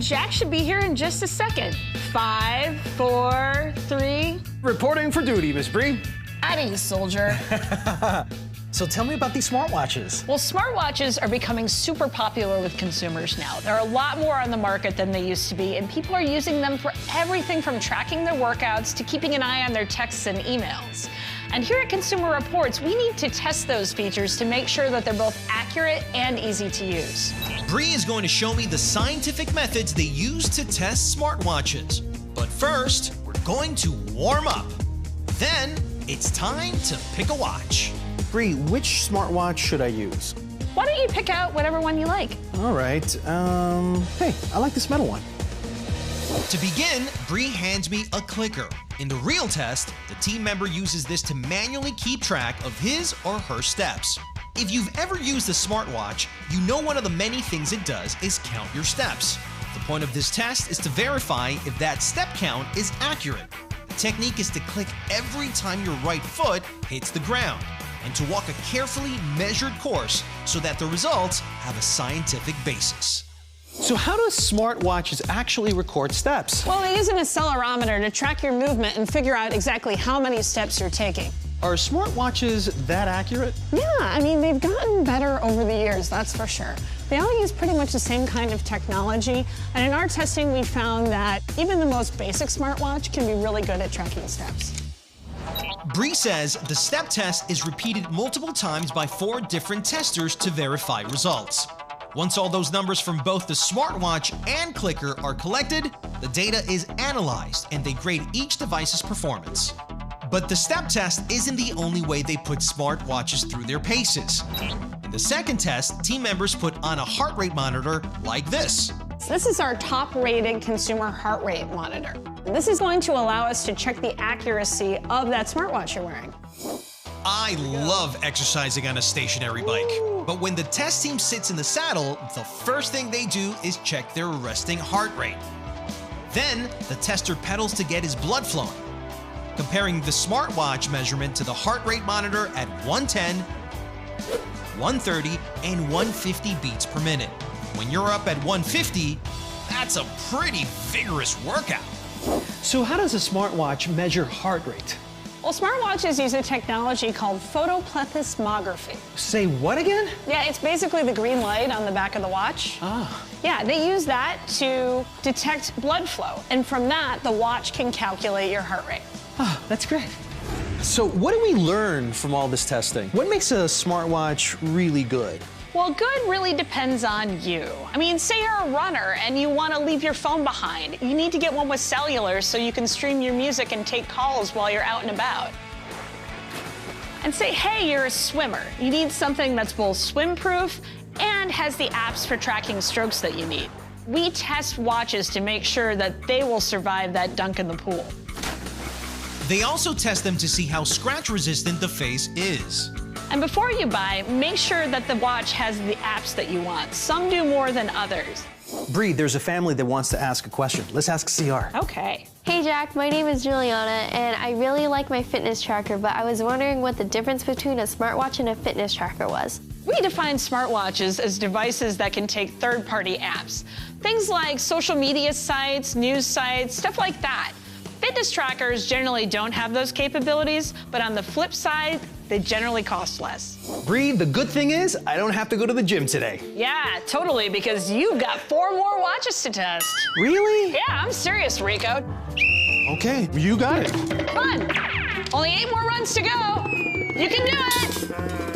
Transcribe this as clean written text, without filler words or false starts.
Jack should be here in just a second. 5, 4, 3. Reporting for duty, Miss Bree. At ease, soldier. So tell me about these smartwatches. Well, smartwatches are becoming super popular with consumers now. There are a lot more on the market than they used to be, and people are using them for everything from tracking their workouts to keeping an eye on their texts and emails. And here at Consumer Reports, we need to test those features to make sure that they're both accurate and easy to use. Bree is going to show me the scientific methods they use to test smartwatches. But first, we're going to warm up. Then, it's time to pick a watch. Bree, which smartwatch should I use? Why don't you pick out whatever one you like? All right, hey, I like this metal one. To begin, Bree hands me a clicker. In the real test, the team member uses this to manually keep track of his or her steps. If you've ever used a smartwatch, you know one of the many things it does is count your steps. The point of this test is to verify if that step count is accurate. The technique is to click every time your right foot hits the ground, and to walk a carefully measured course so that the results have a scientific basis. So how do smartwatches actually record steps? Well, they use an accelerometer to track your movement and figure out exactly how many steps you're taking. Are smartwatches that accurate? Yeah, I mean, they've gotten better over the years, that's for sure. They all use pretty much the same kind of technology, and in our testing, we found that even the most basic smartwatch can be really good at tracking steps. Bree says the step test is repeated multiple times by 4 different testers to verify results. Once all those numbers from both the smartwatch and clicker are collected, the data is analyzed and they grade each device's performance. But the step test isn't the only way they put smartwatches through their paces. In the second test, team members put on a heart rate monitor like this. So this is our top-rated consumer heart rate monitor. This is going to allow us to check the accuracy of that smartwatch you're wearing. I love exercising on a stationary bike, but when the test team sits in the saddle, the first thing they do is check their resting heart rate. Then, the tester pedals to get his blood flowing, comparing the smartwatch measurement to the heart rate monitor at 110, 130, and 150 beats per minute. When you're up at 150, that's a pretty vigorous workout. So how does a smartwatch measure heart rate? Well, smartwatches use a technology called photoplethysmography. Say what again? Yeah, it's basically the green light on the back of the watch. Ah. Yeah, they use that to detect blood flow, and from that, the watch can calculate your heart rate. Ah, that's great. So what do we learn from all this testing? What makes a smartwatch really good? Well, good really depends on you. I mean, say you're a runner and you want to leave your phone behind. You need to get one with cellular so you can stream your music and take calls while you're out and about. And say, hey, you're a swimmer. You need something that's both swim-proof and has the apps for tracking strokes that you need. We test watches to make sure that they will survive that dunk in the pool. They also test them to see how scratch-resistant the face is. And before you buy, make sure that the watch has the apps that you want. Some do more than others. Bree, there's a family that wants to ask a question. Let's ask CR. Okay. Hey Jack, my name is Juliana, and I really like my fitness tracker, but I was wondering what the difference between a smartwatch and a fitness tracker was. We define smartwatches as devices that can take third-party apps. Things like social media sites, news sites, stuff like that. Fitness trackers generally don't have those capabilities, but on the flip side, they generally cost less. Bree, the good thing is I don't have to go to the gym today. Yeah, totally, because you've got 4 more watches to test. Really? Yeah, I'm serious, Rico. Okay, you got it. Come on. Only 8 more runs to go. You can do it.